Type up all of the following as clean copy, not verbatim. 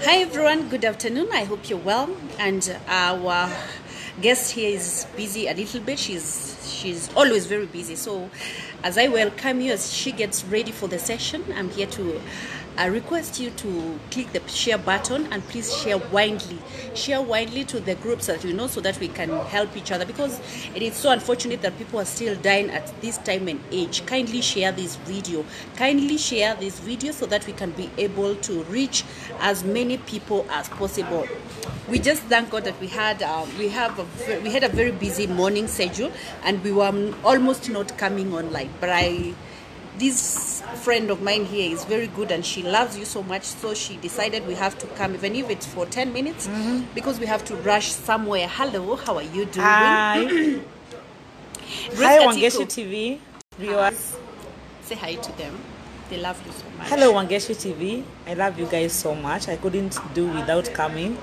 Hi everyone, good afternoon. I hope you're well. And our guest here is busy a little bit. She's always very busy. So as I welcome you as she gets ready for the session, I'm here to request you to click the share button and please share widely. Share widely to the groups that you know so that we can help each other, because it is so unfortunate that people are still dying at this time and age. Kindly share this video. Kindly share this video so that we can be able to reach as many people as possible. We just thank God that we had a very busy morning schedule and we were almost not coming online, but this friend of mine here is very good and she loves you so much, so she decided we have to come, even if it's for 10 minutes, because we have to rush somewhere. Hello, how are you doing? Hi. Hi, Wangeci TV viewers. Say hi to them. They love you so much. Hello, Wangeci TV. I love you guys so much. I couldn't do without coming.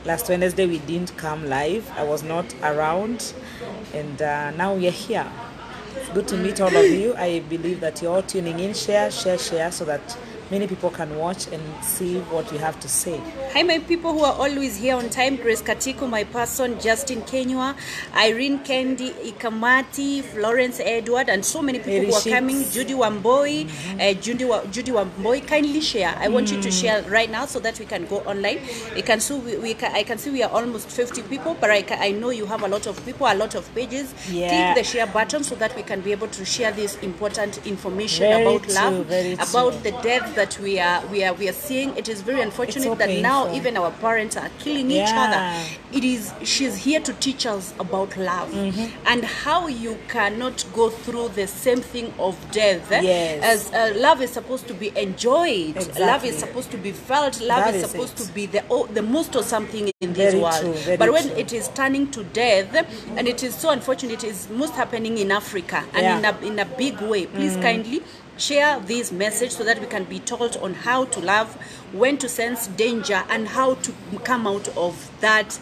Last Wednesday we didn't come live. I was not around, and now we are here. It's good to meet all of you. I believe that you're all tuning in. Share so that many people can watch and see what we have to say. Hi, my people who are always here on time. Grace Katiku, my person, Justin Kenywa, Irene Kendi, Ikamati, Florence Edward, and so many people who are coming. Judy Wamboi, Judy Wamboi, kindly share. I want you to share right now so that we can go online. I can see we are almost 50 people, but I know you have a lot of people, a lot of pages. Click the share button so that we can be able to share this important information about love, about the death that we are seeing. It is very unfortunate that now even our parents are killing each other. She's here to teach us about love and how you cannot go through the same thing of death. As love is supposed to be enjoyed, love is supposed to be felt, love is supposed to be the most of something in this world. But when it is turning to death, and it is so unfortunate, it is most happening in Africa and in a big way. Please kindly share this message so that we can be taught on how to love, when to sense danger, and how to come out of that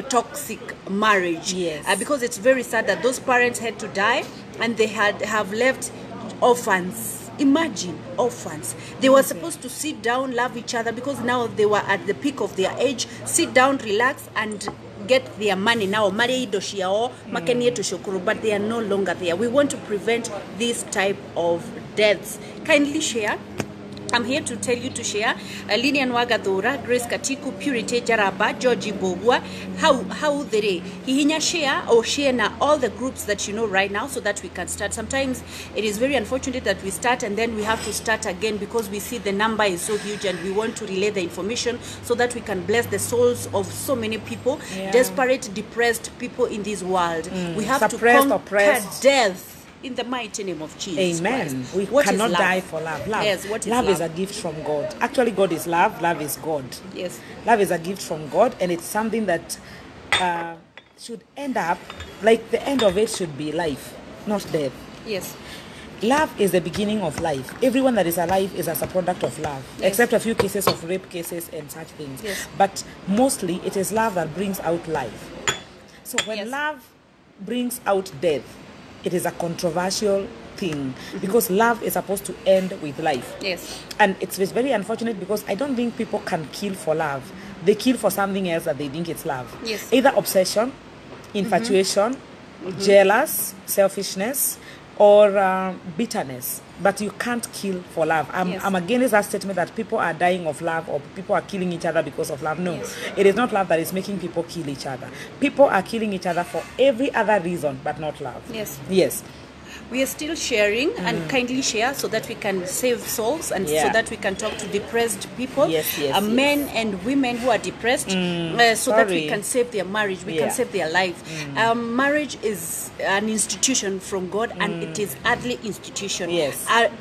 toxic marriage. Because it's very sad that those parents had to die and they have left orphans. Imagine orphans. They were supposed to sit down, love each other, because now they were at the peak of their age. Sit down, relax, and get their money now. But they are no longer there. We want to prevent this type of deaths. Kindly share. I'm here to tell you to share. Linian Wagadora, Grace Katiku, Purity Jaraba, Georgie Bogwa, how the day. Hihinya share or share now all the groups that you know right now so that we can start. Sometimes it is very unfortunate that we start and then we have to start again because we see the number is so huge and we want to relay the information so that we can bless the souls of so many people, desperate, depressed people in this world. We have to conquer death in the mighty name of Jesus. Amen. We cannot die for love. Love is a gift from God. Actually, God is love. Love is God. Yes. Love is a gift from God, and it's something that should end up, like the end of it should be life, not death. Yes. Love is the beginning of life. Everyone that is alive is as a product of love, except a few cases of rape cases and such things. But mostly it is love that brings out life. So when love brings out death, it is a controversial thing because love is supposed to end with life. And it's very unfortunate because I don't think people can kill for love. They kill for something else that they think it's love. Either obsession, infatuation, jealous, selfishness, or bitterness. But you can't kill for love. I'm against that statement that people are dying of love or people are killing each other because of love. No, it is not love that is making people kill each other. People are killing each other for every other reason, but not love. Yes. We are still sharing and kindly share so that we can save souls and so that we can talk to depressed people, men and women who are depressed, so that we can save their marriage, we can save their life. Marriage is an institution from God and it is earthly institution.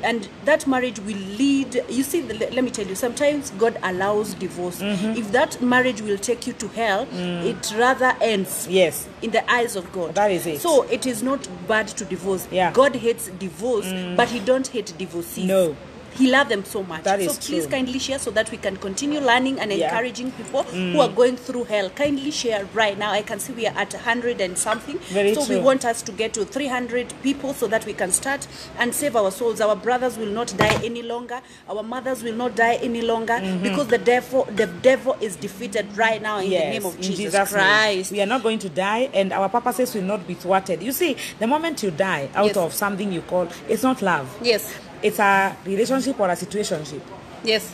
And that marriage will lead, you see, let me tell you, sometimes God allows divorce. If that marriage will take you to hell, it rather ends in the eyes of God. That is it. So it is not bad to divorce. God hates divorce, but he don't hate divorcees. No. he loved them so much. That is so please true. kindly share so that we can continue learning and encouraging people who are going through hell. Kindly share right now. I can see we are at 100 and something. Very so true. we want us to get to 300 people so that we can start and save our souls. Our brothers will not die any longer. Our mothers will not die any longer because the devil is defeated right now in the name of Jesus Christ. We are not going to die, and our purposes will not be thwarted. You see, the moment you die out of something you call, it's not love. Yes. It's a relationship or a situationship. Yes.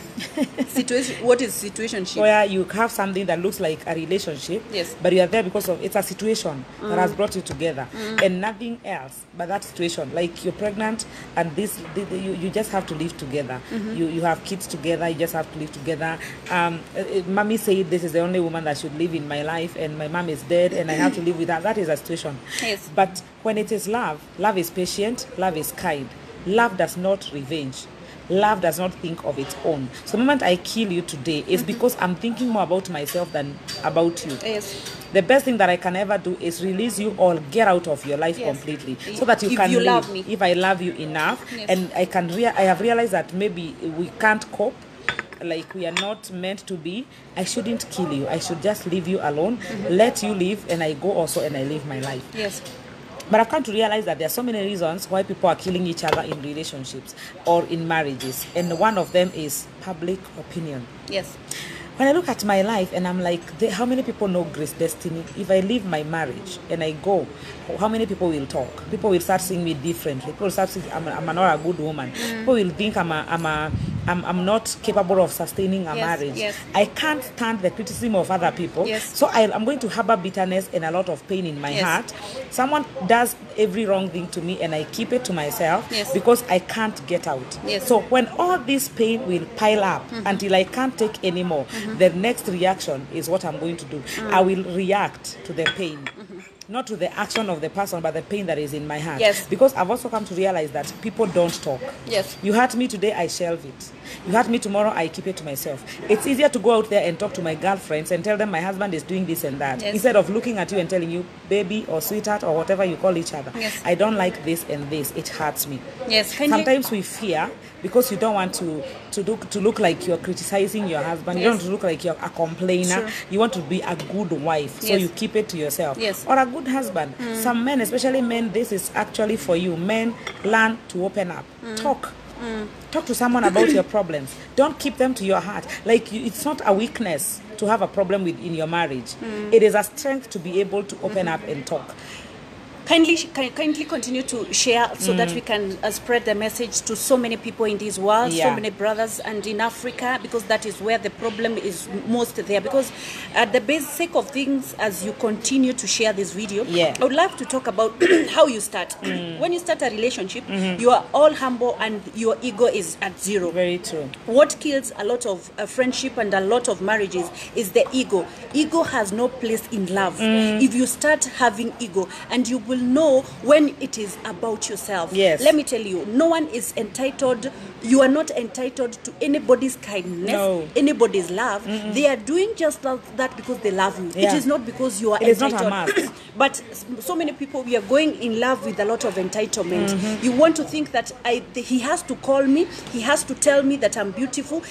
What is situationship? Where you have something that looks like a relationship, but you are there because of it's a situation that has brought you together, and nothing else but that situation. Like you're pregnant, and you just have to live together. You have kids together. You just have to live together. Mommy said this is the only woman that should live in my life, and my mom is dead, and I have to live with her. That is a situation. Yes. But when it is love, love is patient. Love is kind. Love does not revenge. Love does not think of its own. So the moment I kill you today is because I'm thinking more about myself than about you. Yes. The best thing that I can ever do is release you or get out of your life completely, so that you can live. Love me. If I love you enough, and I can I have realized that maybe we can't cope, like we are not meant to be, I shouldn't kill you. I should just leave you alone, let you live, and I go also and I live my life. Yes. But I've come to realize that there are so many reasons why people are killing each other in relationships or in marriages. And one of them is public opinion. Yes. When I look at my life and I'm like, how many people know Grace Destiny? If I leave my marriage and I go, how many people will talk? People will start seeing me differently. People will start seeing I'm not a good woman. People will think I'm not capable of sustaining a marriage. Yes. I can't stand the criticism of other people. Yes. So I'm going to harbor bitterness and a lot of pain in my heart. Someone does every wrong thing to me and I keep it to myself because I can't get out. Yes. So when all this pain will pile up until I can't take anymore, the next reaction is what I'm going to do. I will react to the pain. Not to the action of the person, but the pain that is in my heart. Yes. Because I've also come to realize that people don't talk. Yes. You hurt me today, I shelve it. You hurt me tomorrow, I keep it to myself. It's easier to go out there and talk to my girlfriends and tell them my husband is doing this and that, instead of looking at you and telling you, baby or sweetheart or whatever you call each other, I don't like this and this. It hurts me. Yes. Sometimes we fear because you don't want to look like you're criticizing your husband. You don't want to look like you're a complainer. True. You want to be a good wife, so you keep it to yourself. Yes. Or a good husband. Some men, especially men, this is actually for you. Men, learn to open up. Talk. Talk to someone about your problems. Don't keep them to your heart. Like it's not a weakness to have a problem in your marriage. It is a strength to be able to open up and talk. Kindly continue to share so that we can spread the message to so many people in this world, so many brothers, and in Africa, because that is where the problem is most there. Because at the basic of things, as you continue to share this video, I would love to talk about how you start. When you start a relationship, you are all humble and your ego is at zero. Very true. What kills a lot of friendship and a lot of marriages is the ego. Ego has no place in love. If you start having ego, and you will know when it is about yourself. Let me tell you, no one is entitled. You are not entitled to anybody's kindness, anybody's love. They are doing just that because they love you. It is not because you are entitled. It's not a must. But so many people, we are going in love with a lot of entitlement. You want to think that he has to call me, he has to tell me that I'm beautiful.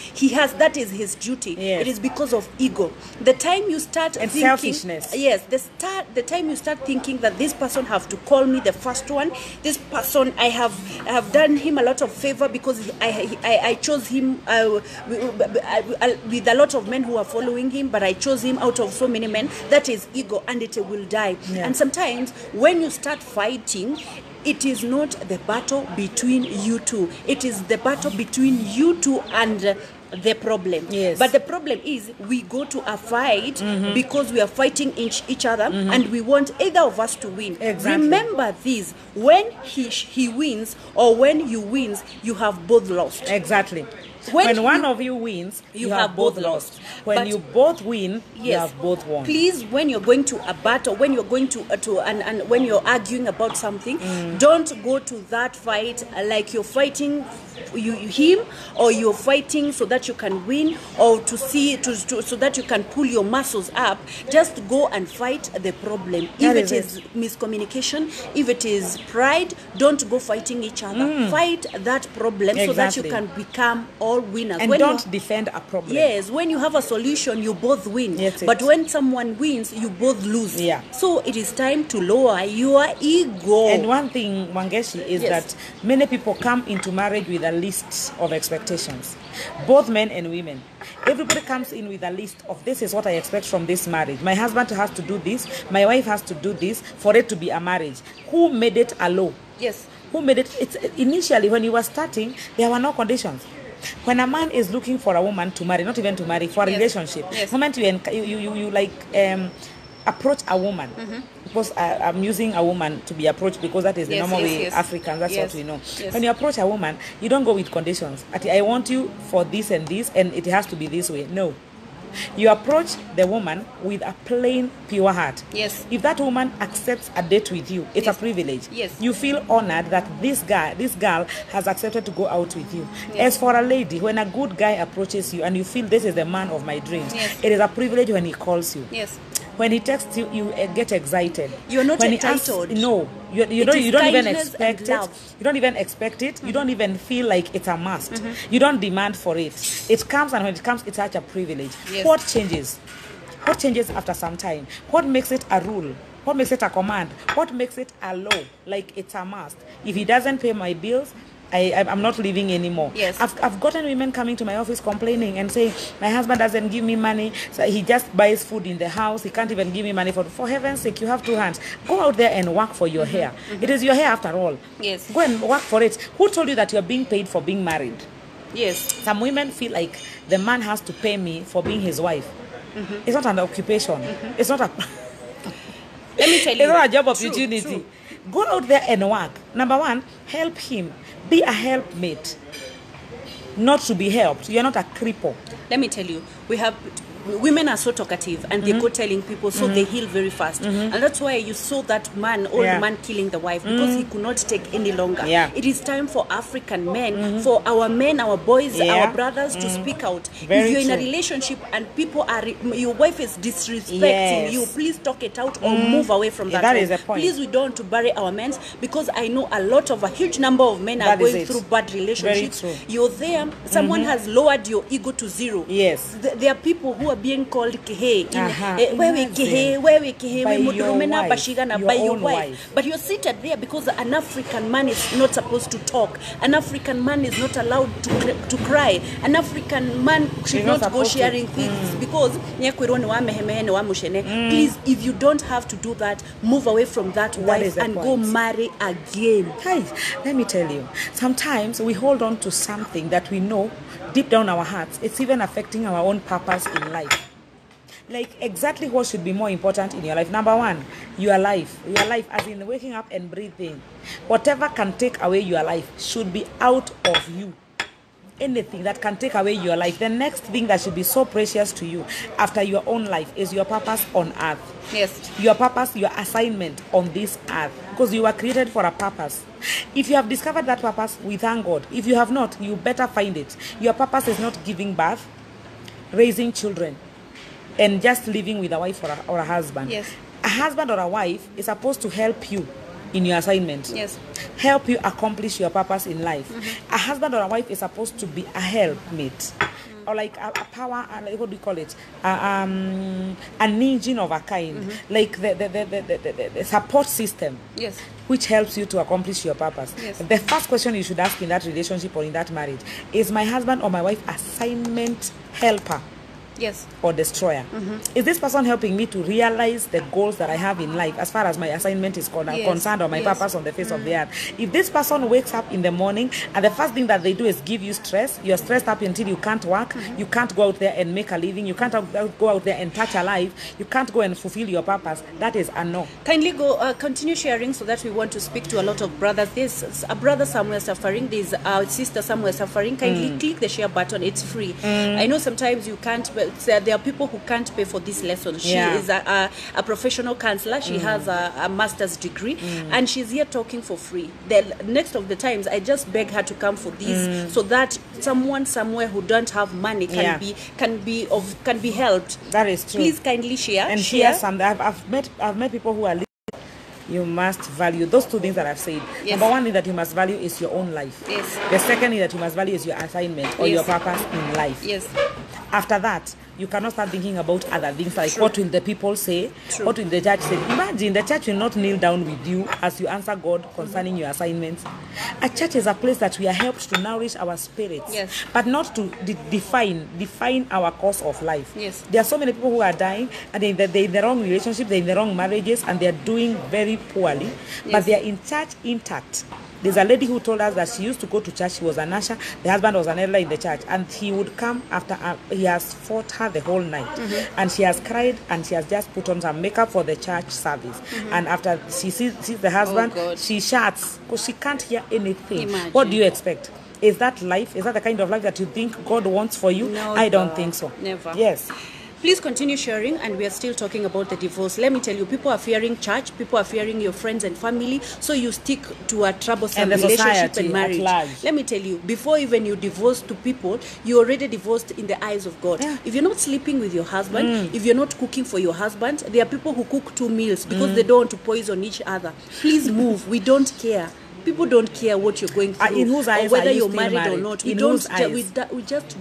That is his duty. It is because of ego. The time you start thinking, selfishness. The time you start thinking that this person have to call me the first one. This person, I have done him a lot of favor because I chose him with a lot of men who are following him, but I chose him out of so many men. That is ego, and it will die. And sometimes when you start fighting, it is not the battle between you two. It is the battle between you two and the problem. But the problem is we go to a fight because we are fighting each other and we want either of us to win. Remember this, when he wins or when you wins, you have both lost. When one of you wins, you have both lost. When But you both win, you yes, have both won. please, when you're going to a battle, when you're going to and when you're arguing about something, don't go to that fight like you're fighting him, or you're fighting so that you can win, or so that you can pull your muscles up. Just go and fight the problem. If it is miscommunication, if it is pride, don't go fighting each other. Fight that problem so that you can become all winners. And don't defend a problem. Yes, when you have a solution, you both win. Yes, but when someone wins, you both lose. Yeah. So it is time to lower your ego. And one thing, Wangeci, is that many people come into marriage with a list of expectations. Both men and women. Everybody comes in with a list of, this is what I expect from this marriage. My husband has to do this. My wife has to do this for it to be a marriage. Who made it a law? Yes. Who made it? It's initially, when you were starting, there were no conditions. When a man is looking for a woman to marry, not even to marry, for a relationship, the moment you approach a woman, because I'm using a woman to be approached because that is the normal way Africans, that's what we know. Yes. When you approach a woman, you don't go with conditions. I want you for this, and it has to be this way. No. You approach the woman with a plain, pure heart. Yes. If that woman accepts a date with you, it's a privilege. Yes. You feel honored that this girl has accepted to go out with you. Yes. As for a lady, when a good guy approaches you and you feel this is the man of my dreams, it is a privilege when he calls you. Yes. When he texts you, you get excited. You're not when entitled. You don't even expect it. You don't even expect it. You don't even feel like it's a must. You don't demand for it. It comes, and when it comes, it's such a privilege. Yes. What changes? What changes after some time? What makes it a rule? What makes it a command? What makes it a law? Like it's a must. If he doesn't pay my bills, I'm not living anymore. Yes. I've gotten women coming to my office complaining and saying, my husband doesn't give me money, so he just buys food in the house, he can't even give me money. For heaven's sake, you have two hands. Go out there and work for your hair. It is your hair after all. Yes. Go and work for it. Who told you that you're being paid for being married? Yes. Some women feel like the man has to pay me for being his wife. It's not an occupation. It's not a... Let me tell you. It's not a job opportunity. True. Go out there and work. Number one, help him. Be a helpmate, not to be helped. You're not a cripple. Let me tell you, women are so talkative, and they go telling people, so they heal very fast. And that's why you saw that old man killing the wife, because he could not take any longer. It is time for African men, for our men, our boys, our brothers to speak out. If you're in a relationship and your wife is disrespecting you, please talk it out or move away from that. That is the point. Please, we don't want to bury our men, because I know a huge number of men are going through bad relationships. You're there, someone has lowered your ego to zero. Yes. There are people who are being called kehe, by your wife. But you're seated there because an African man is not supposed to talk. An African man is not allowed to cry. An African man should not go sharing things because please, if you don't have to do that, move away from that wife and go marry again. Guys, let me tell you, sometimes we hold on to something that we know deep down our hearts, it's even affecting our own purpose in life. Like, exactly what should be more important in your life? Number one, your life. Your life, as in waking up and breathing. Whatever can take away your life should be out of you. Anything that can take away your life. The next thing that should be so precious to you after your own life is your purpose on earth. Yes. Your purpose, your assignment on this earth. Because you were created for a purpose. If you have discovered that purpose, we thank God. If you have not, you better find it. Your purpose is not giving birth, raising children, and just living with a wife or a husband. Yes. A husband or a wife is supposed to help you in your assignment. Yes. Help you accomplish your purpose in life. A husband or a wife is supposed to be a helpmate. Or like a power, what do you call it? An engine of a kind. Like the support system. Yes. Which helps you to accomplish your purpose. Yes. The first question you should ask in that relationship or in that marriage is, my husband or my wife assignment helper? Yes. or destroyer? Is this person helping me to realize the goals that I have in life as far as my assignment is concerned, or my purpose on the face of the earth? If this person wakes up in the morning and the first thing that they do is give you stress, you're stressed up until you can't work, you can't go out there and make a living, you can't go out there and touch a life, you can't go and fulfill your purpose, that is a no. Kindly go continue sharing, so that we want to speak to a lot of brothers. There's a brother somewhere suffering, there's a sister somewhere suffering. Kindly click the share button, it's free. I know sometimes you can't, but there are people who can't pay for this lesson. She is a professional counselor, she has a master's degree, and she's here talking for free. The next of the times I just beg her to come for this, so that someone somewhere who don't have money can be helped. That is true. Please kindly share and share some. I've met people who are you must value those two things that I've said. Number one thing that you must value is your own life. The second thing that you must value is your assignment or your purpose in life. After that, you cannot start thinking about other things like what will the people say, what will the church say. Imagine the church will not kneel down with you as you answer God concerning your assignments. A church is a place that we are helped to nourish our spirits, but not to define our course of life. There are so many people who are dying and they're in the wrong relationship, they're in the wrong marriages, and they're doing very poorly, but they're in church intact. There's a lady who told us that she used to go to church. She was an usher. The husband was an elder in the church, and he would come after he has fought her the whole night, and she has cried, and she has just put on some makeup for the church service. And after she sees the husband, she shouts because she can't hear anything. Imagine. What do you expect? Is that life? Is that the kind of life that you think God wants for you? No, I don't think so. Never. Yes. Please continue sharing, and we are still talking about the divorce. Let me tell you, people are fearing church, people are fearing your friends and family, so you stick to a troublesome relationship and marriage. Let me tell you, before even you divorce to people, you already divorced in the eyes of God. If you're not sleeping with your husband, if you're not cooking for your husband, there are people who cook 2 meals because they don't want to poison each other. Please move. We don't care. People don't care what you're going through, in whose eyes or whether you're married or not. We just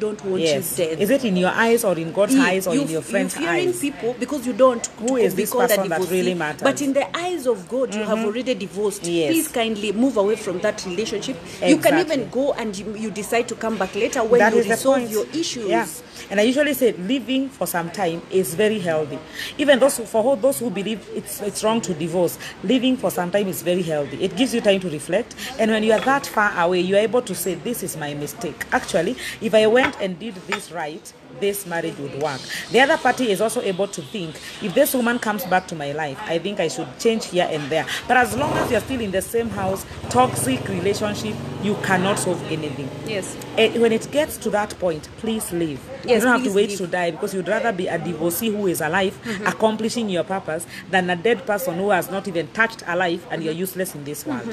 don't want you dead. Is it in your eyes or in God's eyes or in your friend's eyes? You're fearing people because you don't. Who is this person that really matters? But in the eyes of God, you have already divorced. Please kindly move away from that relationship. You can even go and you decide to come back later when you resolve your issues. And I usually say living for some time is very healthy. Even for those who believe it's wrong to divorce, living for some time is very healthy. It gives you time to reflect. And when you are that far away, you are able to say, this is my mistake. Actually, if I went and did this right, this marriage would work. The other party is also able to think, if this woman comes back to my life, I think I should change here and there. But as long as you're still in the same house, toxic relationship, you cannot solve anything. When it gets to that point, please leave. You don't have to wait to die, because you'd rather be a divorcee who is alive, accomplishing your purpose, than a dead person who has not even touched a life and you're useless in this world.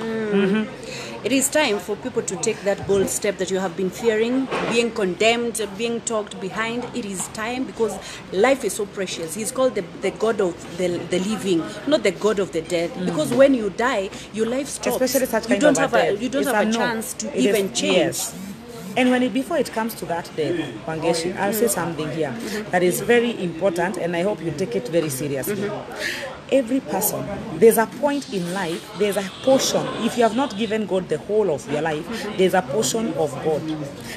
It is time for people to take that bold step that you have been fearing, being condemned, being talked behind. It is time, because life is so precious. He's called the God of the living, not the God of the dead. Because when you die, your life stops. Especially such kind you don't of have a chance to even change. And before it comes to that day, Wangeci, I'll say something here that is very important, and I hope you take it very seriously. Every person, there's a point in life, there's a portion. If you have not given God the whole of your life, there's a portion of God.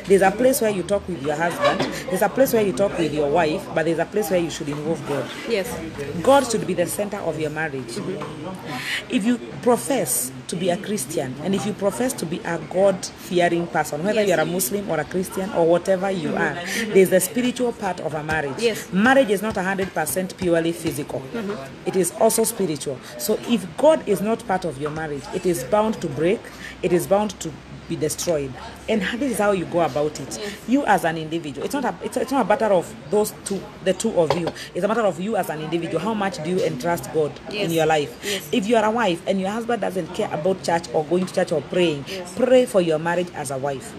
There's a place where you talk with your husband, there's a place where you talk with your wife, but there's a place where you should involve God. God should be the center of your marriage. If you profess to be a Christian, and if you profess to be a God-fearing person, whether you're a Muslim or a Christian or whatever you are, there's the spiritual part of a marriage. Marriage is not 100% purely physical. It is also spiritual. So if God is not part of your marriage, it is bound to break, it is bound to be destroyed. And this is how you go about it. You as an individual, it's not a matter of the two of you. It's a matter of you as an individual. How much do you entrust God in your life? If you are a wife and your husband doesn't care about church or going to church or praying, pray for your marriage as a wife.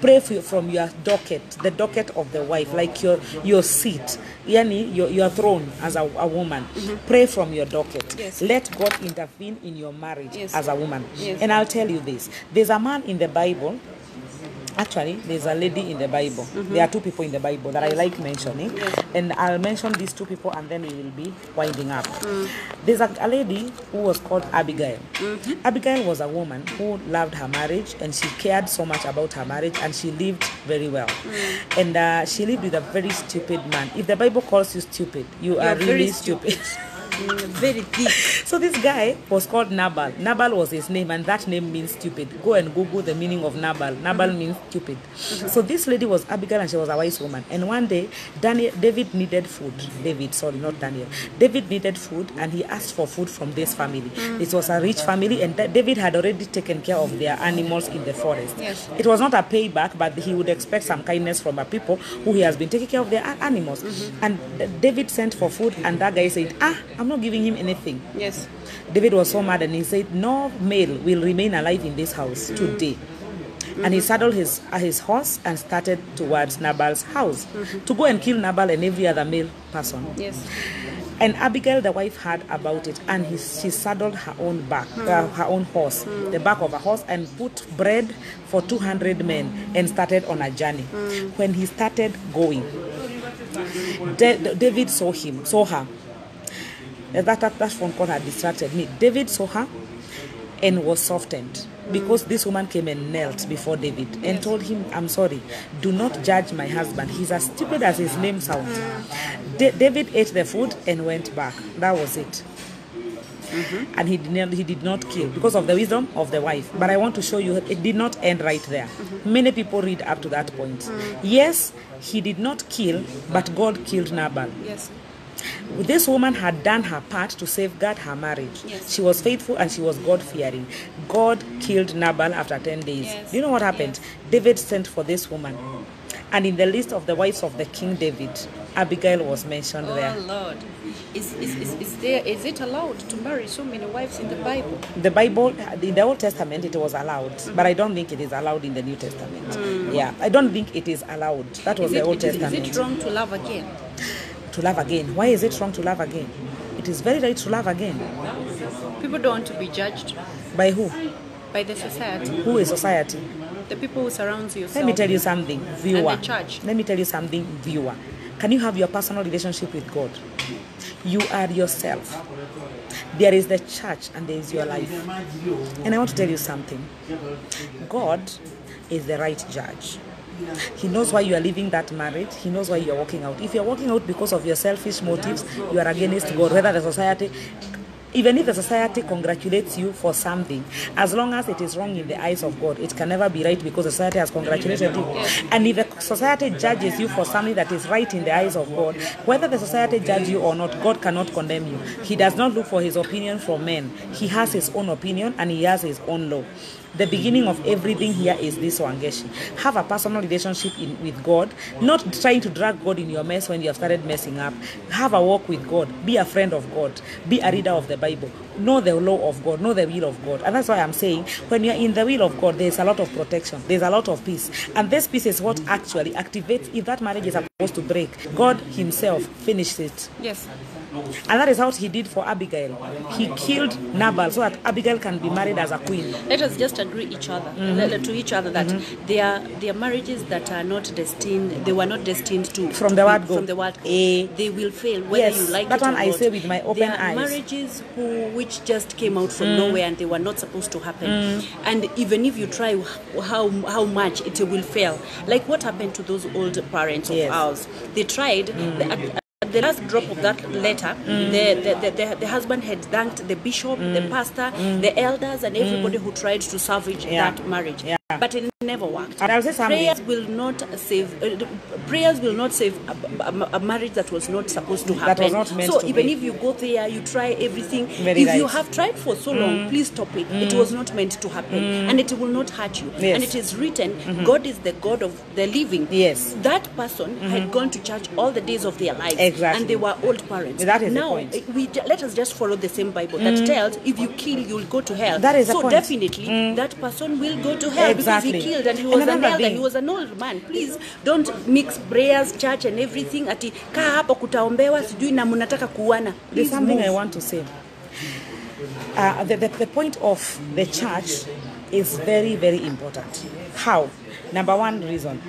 Pray from your docket, the docket of the wife, like your seat, your throne as a woman. Pray from your docket. Let God intervene in your marriage as a woman. And I'll tell you this. There's a man in the Bible. Actually, there's a lady in the Bible. There are two people in the Bible that I like mentioning. And I'll mention these two people and then we will be winding up. There's a lady who was called Abigail. Abigail was a woman who loved her marriage and she cared so much about her marriage and she lived very well. And she lived with a very stupid man. If the Bible calls you stupid, you are really stupid. Very deep. So this guy was called Nabal. Nabal was his name, and that name means stupid. Go and Google the meaning of Nabal. Nabal means stupid. So this lady was Abigail, and she was a wise woman. And one day, David needed food. David needed food, and he asked for food from this family. It was a rich family, and David had already taken care of their animals in the forest. Yes. It was not a payback, but he would expect some kindness from a people who he has been taking care of their animals. And David sent for food, and that guy said, I'm not giving him anything. Yes. David was so mad and he said, no male will remain alive in this house today. And he saddled his horse and started towards Nabal's house to go and kill Nabal and every other male person. Yes. And Abigail, the wife, heard about it, and she saddled her own her own horse, the back of a horse, and put bread for 200 men and started on a journey. When he started going, David saw her. That phone call had distracted me. David saw her and was softened because this woman came and knelt before David and told him, I'm sorry, do not judge my husband. He's as stupid as his name sounds. David ate the food and went back. That was it. And he did not kill because of the wisdom of the wife. But I want to show you it did not end right there. Many people read up to that point. Yes, he did not kill, but God killed Nabal. Yes. This woman had done her part to safeguard her marriage. Yes. She was faithful and she was God-fearing. God killed Nabal after 10 days. Yes. Do you know what happened? Yes. David sent for this woman. And in the list of the wives of the King David, Abigail was mentioned there. Oh Lord. Is it allowed to marry so many wives in the Bible? The Bible, in the Old Testament, it was allowed. But I don't think it is allowed in the New Testament. Yeah, I don't think it is allowed. That was the Old Testament. Is it wrong to love again? To love again. Why is it wrong to love again? It is very right to love again. People don't want to be judged. By who? By the society. Who is society? The people who surround you. Let me tell you something, viewer. And the church. Let me tell you something, viewer. Can you have your personal relationship with God? You are yourself. There is the church and there is your life. And I want to tell you something. God is the right judge. He knows why you are leaving that marriage. He knows why you are walking out. If you are walking out because of your selfish motives, you are against God. Whether the society, even if the society congratulates you for something, as long as it is wrong in the eyes of God, it can never be right because the society has congratulated you. And if the society judges you for something that is right in the eyes of God, whether the society judges you or not, God cannot condemn you. He does not look for his opinion from men. He has his own opinion and he has his own law. The beginning of everything here is this, Wangeci. Have a personal relationship with God, not trying to drag God in your mess when you have started messing up. Have a walk with God. Be a friend of God. Be a reader of the Bible. Know the law of God. Know the will of God. And that's why I'm saying, when you're in the will of God, there's a lot of protection. There's a lot of peace. And this peace is what actually activates, if that marriage is supposed to break, God himself finished it. Yes. And that is how he did for Abigail. He killed Nabal so that Abigail can be married as a queen. Let us just agree to each other that they are marriages that are not destined. They were not destined to from the word go. From the word go. They will fail whether you like that it or one not. I say with my open eyes. There are marriages which just came out from nowhere and they were not supposed to happen. And even if you try how much, it will fail. Like what happened to those old parents of ours? They tried. At the last drop of that letter, the husband had thanked the bishop, the pastor, the elders, and everybody who tried to salvage that marriage. But it never worked. And I'll say something. Prayers will not save a marriage that was not supposed to happen. That was not meant so to even be. if you go there, you try everything. Very if right. you have tried for so long, please stop it. It was not meant to happen, and it will not hurt you. Yes. And it is written, God is the God of the living. Yes. That person had gone to church all the days of their lives. Exactly. And they were old parents. That is now, the point. Let us just follow the same Bible that tells if you kill, you'll go to hell. That is the so point. Definitely, that person will go to hell Exactly. because he killed and he was an another elder. thing. He was an old man. Please don't mix prayers, church, and everything. Ati kaa hapo kutaombewa sijui na mnataka kuana. There's something I want to say. The point of the church is very, very important. How? Number one reason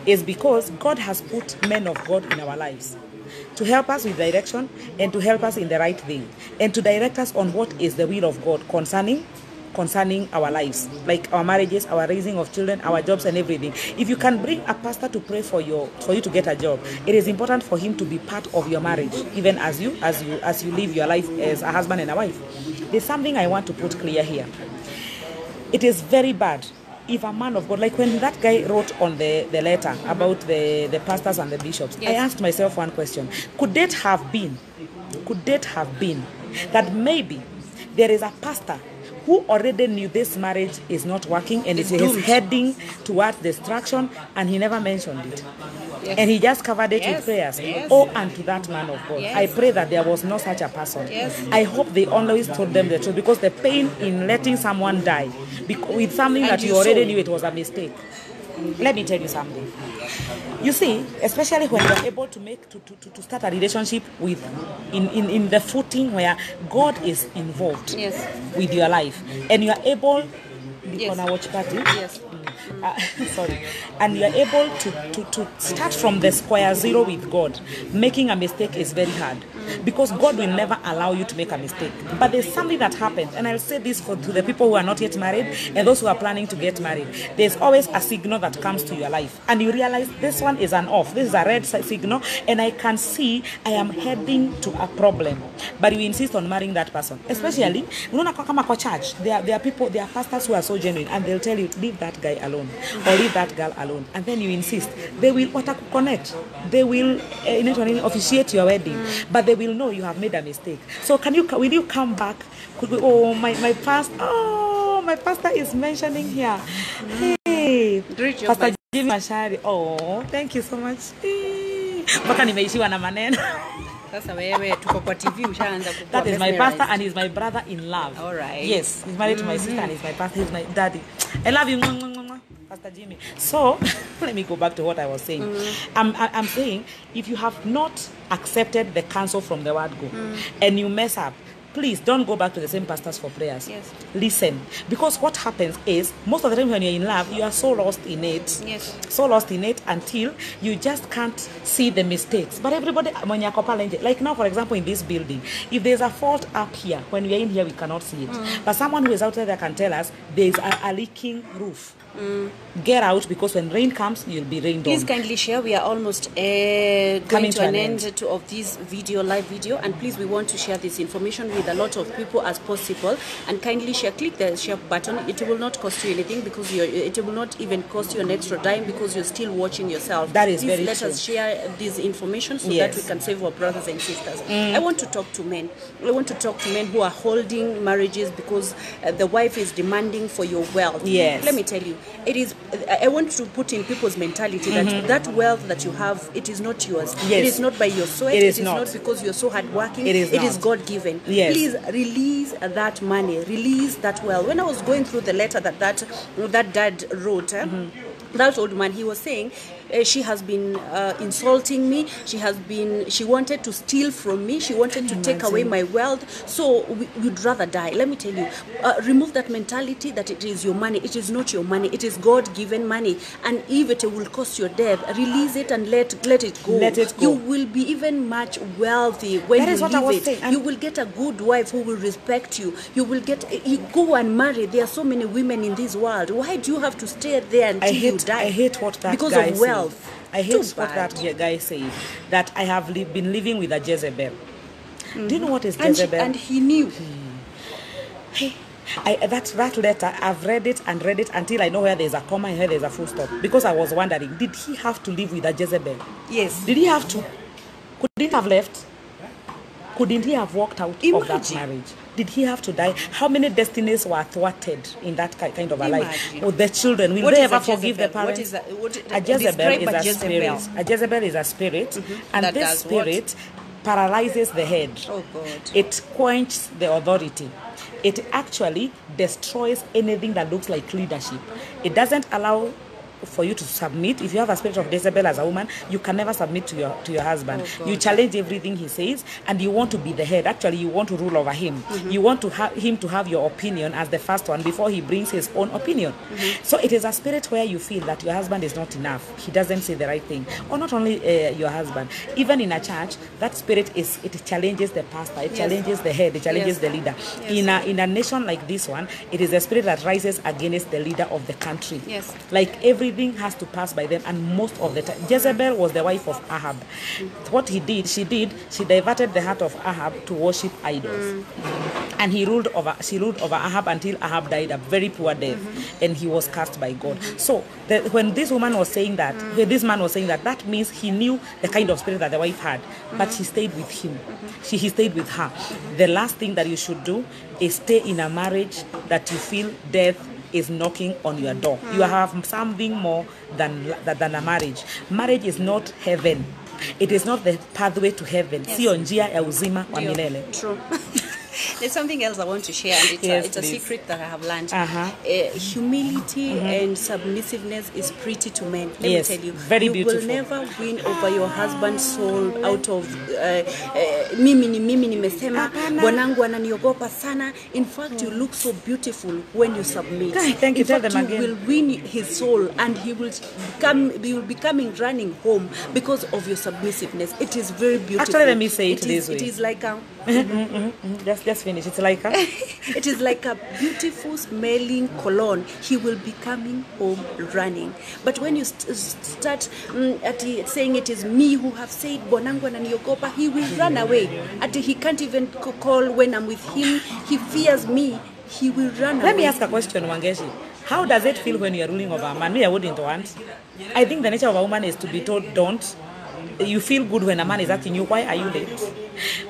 is because God has put men of God in our lives to help us with direction and to help us in the right thing and to direct us on what is the will of God concerning our lives, like our marriages, our raising of children, our jobs and everything. If you can bring a pastor to pray for you to get a job, it is important for him to be part of your marriage, even as you live your life as a husband and a wife. There's something I want to put clear here. It is very bad if a man of God, like when that guy wrote on the letter about the pastors and the bishops, I asked myself one question. Could it have been that maybe there is a pastor who already knew this marriage is not working and it is heading towards destruction, and he never mentioned it? Yes. And he just covered it with prayers. Yes. Oh, and to that man of God, yes, I pray that there was no such a person. Yes. I hope they always told them the truth, because the pain in letting someone die with something that you already knew it was a mistake. Let me tell you something. You see, especially when you're able to start a relationship with in the footing where God is involved, yes, with your life, and you are able, yes, on a watch party, yes, sorry, and you are able to start from the square zero with God. Making a mistake is very hard, because God will never allow you to make a mistake. But there's something that happens, and I'll say this to the people who are not yet married and those who are planning to get married. There's always a signal that comes to your life, and you realize this one is an off, this is a red signal, and I can see I am heading to a problem. But you insist on marrying that person. Especially, unaona kama kwa church, there are people, there are pastors who are so genuine, and they'll tell you, leave that guy alone or leave that girl alone, and then you insist. They will connect. They will officiate your wedding, but they will know you have made a mistake. So will you come back? Oh, my pastor is mentioning here. Hey, Pastor Jimmy Mashari. Oh, thank you so much. Mpaka nimeishiwa na maneno. Sasa wewe tuko kwa TV ushaanza kukua. That is my pastor and he's my brother in love. All right. Yes, he's married to my sister and he's my pastor. He's my daddy. I love you, Pastor Jimmy. So let me go back to what I was saying. I'm saying, if you have not accepted the counsel from the word go, and you mess up, please don't go back to the same pastors for prayers. Yes. Listen, because what happens is, most of the time when you're in love, you are so lost in it. Yes. So lost in it until you just can't see the mistakes. But everybody, like now, for example, in this building, if there's a fault up here, when we're in here, we cannot see it. But someone who is out there can tell us there's a leaking roof. Get out, because when rain comes, you'll be rained on. Please kindly share. We are almost coming to an end of this live video, and please, we want to share this information with a lot of people as possible. And kindly share, click the share button. It will not cost you anything, because it will not even cost you an extra dime, because you're still watching yourself. That is please very let true. us share this information so that we can save our brothers and sisters. I want to talk to men. I want to talk to men who are holding marriages because the wife is demanding for your wealth. Yes. Let me tell you, it is. I want to put in people's mentality that that wealth that you have, it is not yours. Yes. It is not by your sweat. It is not because you're so hardworking. It is God given. Yes. Please release that money. Release that wealth. When I was going through the letter that dad wrote. That old man, he was saying, she has been insulting me. She wanted to steal from me. She wanted to take away my wealth. So we'd rather die. Let me tell you, remove that mentality that it is your money. It is not your money. It is God-given money. And if it will cost your death, release it and let it go. Let it go. You will be even much wealthy when you leave it. You will get a good wife who will respect you. You go and marry. There are so many women in this world. Why do you have to stay there until you die? I hate what that because guy of wealth. Said. I hate what that guy said, that I have been living with a Jezebel. Do you know what is Jezebel? And he knew. Hey, that letter, I've read it until I know where there's a comma and where there's a full stop. Because I was wondering, did he have to live with a Jezebel? Yes. Did he have to? Couldn't he have left? Couldn't he have walked out of that marriage? Did he have to die? How many destinies were thwarted in that kind of a life? Or the children, will they ever forgive the parents? A Jezebel is a spirit. A Jezebel is a spirit, and this spirit paralyzes the head. Oh God. It quenches the authority. It actually destroys anything that looks like leadership. It doesn't allow for you to submit. If you have a spirit of Jezebel as a woman, you can never submit to your husband. You challenge everything he says, and you want to be the head. Actually, you want to rule over him. You want to have him to have your opinion as the first one before he brings his own opinion. So it is a spirit where you feel that your husband is not enough. He doesn't say the right thing. Or not only your husband, even in a church, that spirit it challenges the pastor, it challenges the head, it challenges the leader. In a nation like this one, it is a spirit that rises against the leader of the country. Like everything has to pass by them, and most of the time, Jezebel was the wife of Ahab. What she diverted the heart of Ahab to worship idols. And she ruled over Ahab until Ahab died a very poor death, and he was cast by God. So when this woman was saying that, when this man was saying that, that means he knew the kind of spirit that the wife had, but he stayed with him. He stayed with her. The last thing that you should do is stay in a marriage that you feel death is knocking on your door. You have something more than a marriage. Marriage is not heaven. It is not the pathway to heaven. Sio njia ya uzima wa milele. True. There's something else I want to share, and it's a secret that I have learned. Humility and submissiveness is pretty to men. Let me tell you, very beautiful. You will never win over your husband's soul out of mimi nimesema, bwanangu ananiogopa sana. In fact, you look so beautiful when you submit. Thank you. In fact, you will win his soul, and he will be coming running home because of your submissiveness. It is very beautiful. Actually, let me say it this way. It is like a Just finish. It's like it is like a beautiful smelling cologne. He will be coming home running. But when you start saying it is me who have said bonangu ananiogopa, he will run away. He can't even call when I'm with him. He fears me. He will run away. Let me ask a question, Wangeci. How does it feel when you are ruling over a man? Me, I wouldn't want. I think the nature of a woman is to be told don't. You feel good when a man is asking you, why are you late?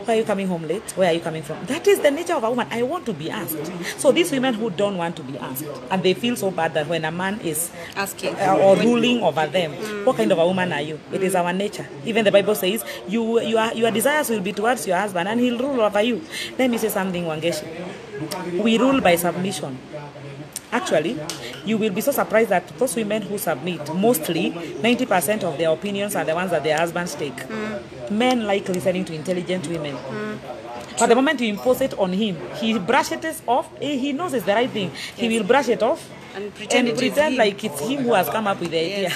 Why are you coming home late? Where are you coming from? That is the nature of a woman. I want to be asked. So these women who don't want to be asked, and they feel so bad that when a man is asking or ruling over them, what kind of a woman are you? It is our nature. Even the Bible says, your desires will be towards your husband, and he'll rule over you. Let me say something, Wangeci. We rule by submission. Actually, you will be so surprised that those women who submit, mostly 90% of their opinions are the ones that their husbands take. Men like listening to intelligent women. But the moment you impose it on him, he brushes it off. He knows it's the right thing. He will brush it off and pretend like it's him who has come up with the idea.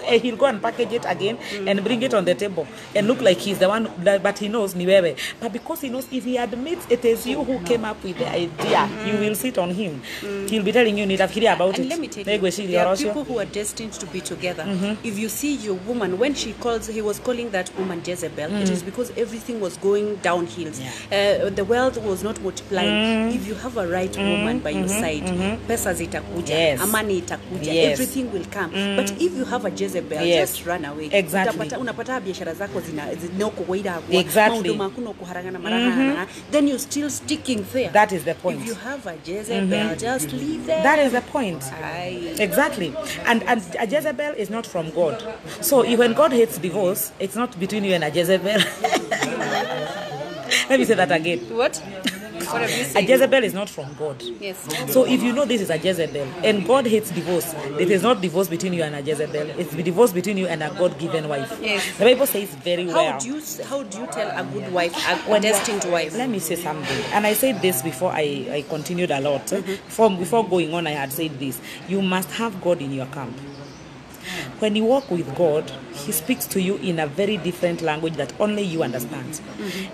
He'll go and package it again and bring it on the table and look like he's the one, but he knows ni wewe. But because he knows, if he admits it is you who came up with the idea, you will sit on him. He'll be telling you nitafikiria about and it. Let me tell you, there are people who are destined to be together. If you see your woman, when he was calling that woman Jezebel, it is because everything was going downhill. The wealth was not multiplying. If you have a right woman by your side, pesa zitakuja, amani itakuja, everything will come. But if you have a Jezebel, just run away. Exactly. Unapata biashara zako zinaokuwaida kwa exactly. Then you're still sticking there. That is the point. If you have a Jezebel, just leave there. That is the point. Exactly. And a Jezebel is not from God. So when God hates divorce, it's not between you and a Jezebel. Let me say that again. What? What have you said? A Jezebel is not from God. Yes. So if you know this is a Jezebel and God hates divorce, it is not divorce between you and a Jezebel. It's the divorce between you and a God-given wife. Yes. The Bible says very well. How do you tell a good wife, a destined wife? Let me say something. And I said this before I continued a lot. Before going on, I had said this. You must have God in your camp. When you walk with God, He speaks to you in a very different language that only you understand.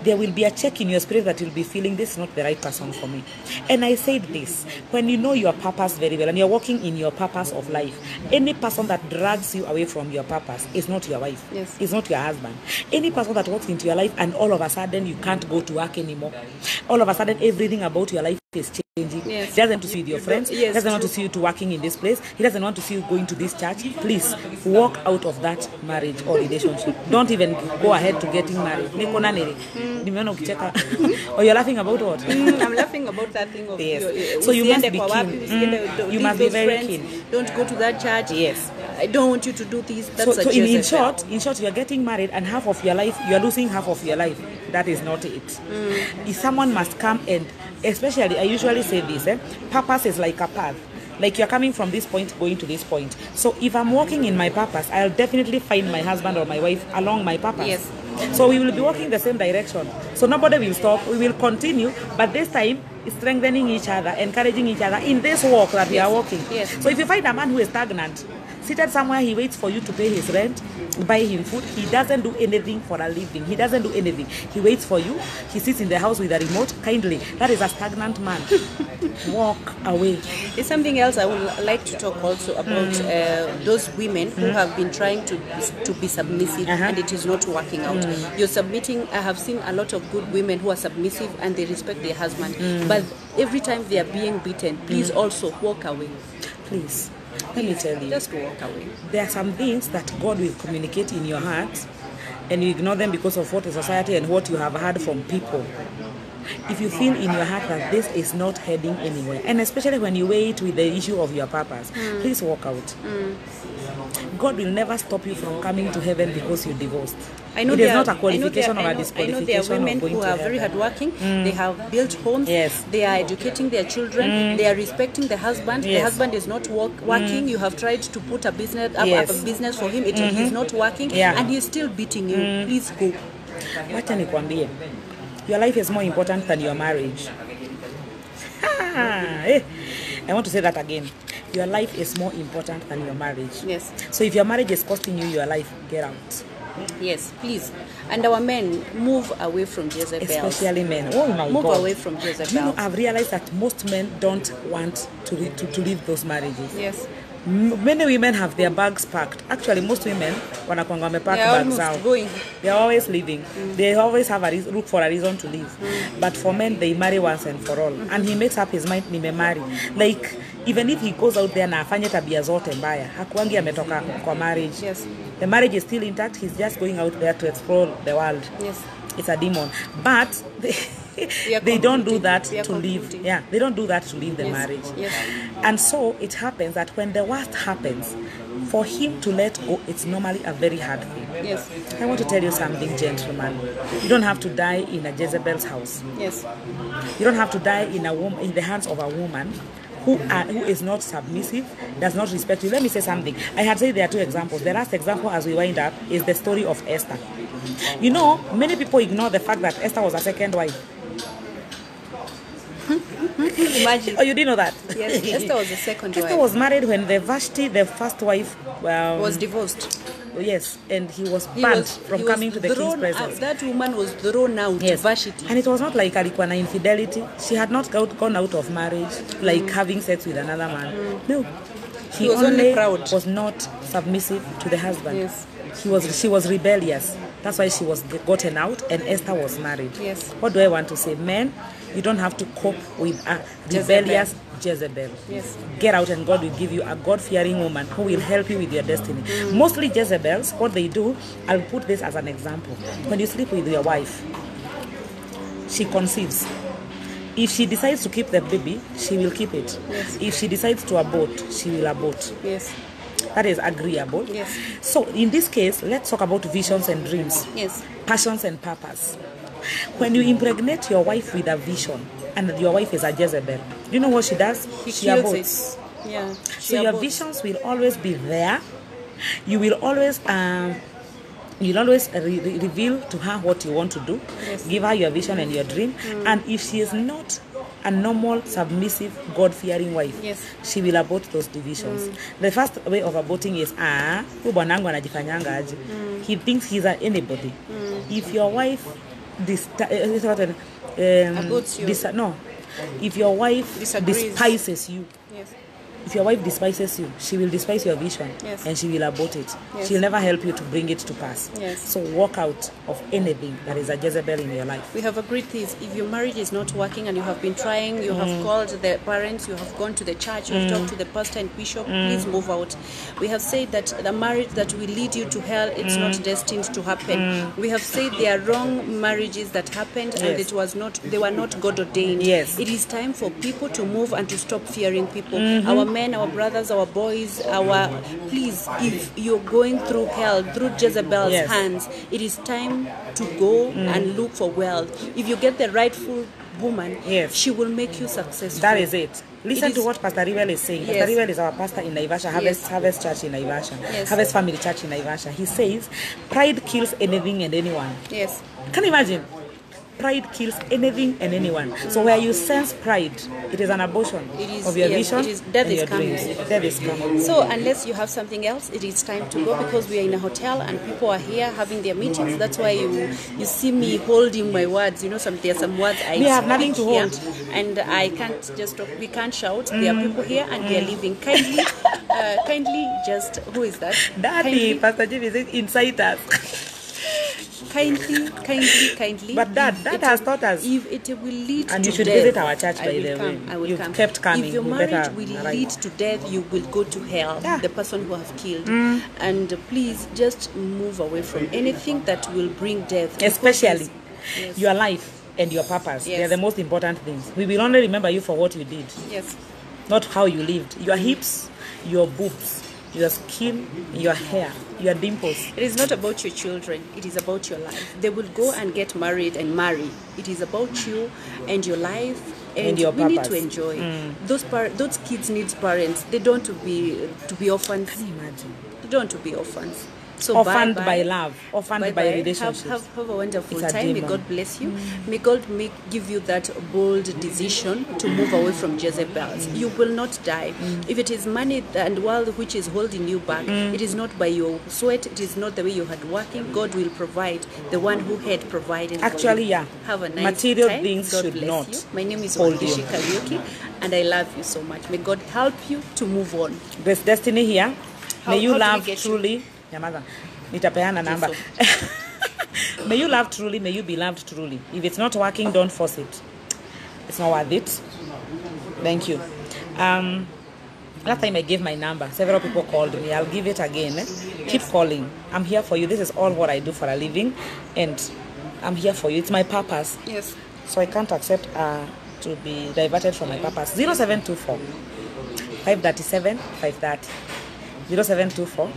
There will be a check in your spirit that you'll be feeling this is not the right person for me. And I said this, when you know your purpose very well and you're walking in your purpose of life, any person that drags you away from your purpose is not your wife. Yes. Is not your husband. Any person that walks into your life and all of a sudden you can't go to work anymore. All of a sudden everything about your life is changing. Yes. He doesn't want to see you with your friends. Yes, he doesn't want to see you to working in this place. He doesn't want to see you going to this church. Please walk out of that marriage or relationship. Don't even go ahead to getting married. Or you're laughing about what? I'm laughing about that thing of yes. So you must be keen. You must be very keen. Don't go to that church. Yes. I don't want you to do this. That's so in short, you are getting married and half of your life, you are losing half of your life. That is not it. If someone must come and, especially, I usually say this, purpose is like a path. Like you're coming from this point, going to this point. So if I'm walking in my purpose, I'll definitely find my husband or my wife along my purpose. Yes. So we will be walking the same direction. So nobody will stop. We will continue, but this time strengthening each other, encouraging each other in this walk that we are walking. Yes. So if you find a man who is stagnant, seated somewhere, he waits for you to pay his rent, buy him food. He doesn't do anything for a living. He doesn't do anything. He waits for you. He sits in the house with a remote kindly. That is a stagnant man. Walk away. There's something else I would like to talk also about those women who have been trying to be submissive and it is not working out. You're submitting. I have seen a lot of good women who are submissive and they respect their husband. But every time they are being beaten, please also walk away. Please. Let me tell you. Just walk away. There are some things that God will communicate in your heart and you ignore them because of what is society and what you have heard from people. If you feel in your heart that this is not heading anywhere, and especially when you weigh it with the issue of your purpose, please walk out. God will never stop you from coming to heaven because you divorced. I know it is not a qualification or a disqualification. I know there are women who are very hardworking. They have built homes. Yes. They are educating their children. They are respecting the husband. Yes. The husband is not working. You have tried to put a business up a business for him. It is not working, and he is still beating you. Please go. Wacha nikwambie, your life is more important than your marriage. I want to say that again. Your life is more important than your marriage. Yes. So if your marriage is costing you your life, get out. Yes, please. And our men, move away from Jezebel. Especially men. Oh my God. Move away from Jezebel. You know, I've realized that most men don't want to leave those marriages. Yes. Many women have their bags packed. Actually, most women, wanakuanga wamepack bags out. They are always leaving. They always have look for a reason to leave. But for men, they marry once and for all. And he makes up his mind, nimemarry. Like, even if he goes out there na afanye tabia zote mbaya, hakuangi ametoka kwa marriage. Yes. The marriage is still intact. He's just going out there to explore the world. Yes. It's a demon. But they don't do that to leave. Yeah, they don't do that to leave the marriage. Yes. And so it happens that when the worst happens, for him to let go, it's normally a very hard thing. Yes. I want to tell you something, gentlemen. You don't have to die in a Jezebel's house. Yes. You don't have to die in the hands of a woman who is not submissive, does not respect you. Let me say something. I had said there are two examples. The last example, as we wind up, is the story of Esther. You know, many people ignore the fact that Esther was a second wife. Imagine. Oh, you didn't know that? Yes, Esther was the second wife. Esther was married when the Vashti, the first wife, was divorced. Yes, and he was banned from coming to the king's presence. That woman was thrown out. Yes. Vashti. And it was not like alikuwa na infidelity. She had not gone out of marriage, like having sex with another man. No. He was only proud. Was not submissive to the husband. Yes. She was rebellious. That's why she was gotten out and Esther was married. Yes. What do I want to say? Men, you don't have to cope with a rebellious Jezebel. Yes. Get out and God will give you a God-fearing woman who will help you with your destiny. Mostly Jezebels, what they do, I'll put this as an example. When you sleep with your wife, she conceives. If she decides to keep the baby, she will keep it. Yes. If she decides to abort, she will abort. Yes. That is agreeable. Yes. So in this case, let's talk about visions and dreams. Yes. Passions and purpose. When you impregnate your wife with a vision, and your wife is a Jezebel, do you know what she does? She aborts. Yeah. So your visions will always be there. You will always reveal to her what you want to do. Yes. Give her your vision and your dream. And if she is not a normal, submissive, God-fearing wife, yes, she will abort those divisions. The first way of aborting is, bwanangu anajifanyanga aje. He thinks he's anybody. If your wife if your wife despises you, yes, if your wife despises you, she will despise your vision. Yes. And she will abort it. Yes. She'll never help you to bring it to pass. Yes. So walk out of anything that is a Jezebel in your life. We have agreed this. If your marriage is not working and you have been trying, you have called the parents, you have gone to the church, you have talked to the pastor and bishop, please move out. We have said that the marriage that will lead you to hell, it's not destined to happen. We have said there are wrong marriages that happened and they were not God ordained. Yes. It is time for people to move and to stop fearing people. Our men, our brothers, our boys, please, if you're going through hell, through Jezebel's hands, it is time to go and look for wealth. If you get the rightful woman, Yes. she will make you successful. That is it. Listen It to is- what Pastor Rivel is saying. Yes. Pastor Rivel is our pastor in Naivasha, Yes. Harvest Church in Naivasha, Yes. Harvest Family Church in Naivasha. He says, pride kills anything and anyone. Yes. Can you imagine? Pride kills anything and anyone. So where you sense pride, it is an abortion It is- of your yes, vision it is- death and is your coming. dreams. Death is coming. So unless you have something else, it is time to go, because we are in a hotel and people are here having their meetings. That's why you see me holding my words. You know, there are some words I We have nothing speak to here, hold. and I can't just talk. We can't shout. There are people here and they are leaving. Kindly just, who is that? Daddy, Pastor Jim is inside us. Kindly. But Dad has taught us. If it will lead And to you should death, visit our church, I by will the come. way. I will You've come. kept coming. If your You marriage better will arrive. lead to death, you will go to hell. Yeah. The person who have killed. And please just move away from anything that will bring death. Especially Yes. your life and your purpose. Yes. They're the most important things. We will only remember you for what you did, Yes. not how you lived. Your hips, your boobs, your skin, your hair, your dimples. It is not about your children. It is about your life. They will go and get married and marry. It is about you and your life, and your we need purpose. to enjoy. Those kids need parents. They don't to be orphans. Can you imagine? They don't to be orphans. So Orphaned bye-bye. by love, orphaned by Bye-bye. relationships. Have a wonderful It's a time. May demon. God bless you. May God give you that bold decision to move away from Jezebels. You will not die. If it is money and wealth which is holding you back, it is not by your sweat. It is not the way you had working. God will provide. The one who had provided. for Actually, you. yeah. Have a nice Material time. things God should bless not you. My name is hold you. Wangeci Karaoke, and I love you so much. May God help you to move on. There's destiny here. How- May you how do we love get you? truly. Nyamaza. Nitapeana number. May you love truly. May you be loved truly. If it's not working, don't force it. It's not worth it. Thank you. Last time I gave my number, several people called me. I'll give it again. Keep calling. I'm here for you. This is all what I do for a living, and I'm here for you. It's my purpose. Yes. So I can't accept to be diverted from my purpose. 0724 537 530. 0724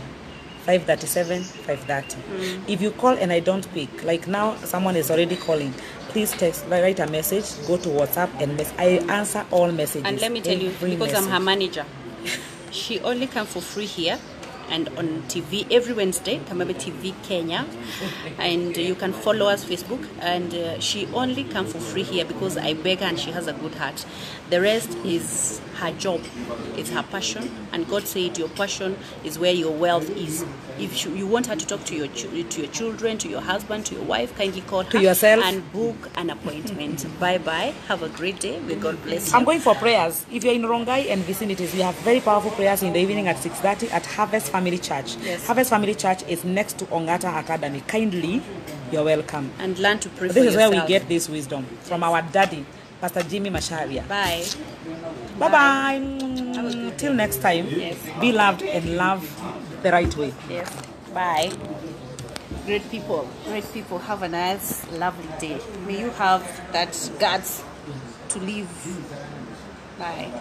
537 530. If you call and I don't pick, like now someone is already calling, please write a message, go to WhatsApp and I answer all messages. And let me tell you, every because I'm her message. manager, she only comes for free here and on TV every Wednesday, Kamebe TV Kenya, and you can follow us Facebook. And she only comes for free here because I beg her and she has a good heart. The rest is her job, it's her passion, and God said your passion is where your wealth is. If you want her to talk to your children, to your husband, to your wife, kindly call her To yourself. and book an appointment. Bye bye. Have a great day. May God bless you. I'm going for prayers. If you're in Rongai and vicinities, we have very powerful prayers in the evening at 6:30 at Harvest Family Church. Yes. Harvest Family Church is next to Ongata Academy. Kindly, you're welcome. And learn to pray for This is where yourself. we get this wisdom from our daddy, Pastor Jimmy Masharia. Bye. Bye bye. Have a good Till next time, Yes. be loved and love the right way. Yes. Bye. Great people. Have a nice, lovely day. May you have that guts to live. Bye.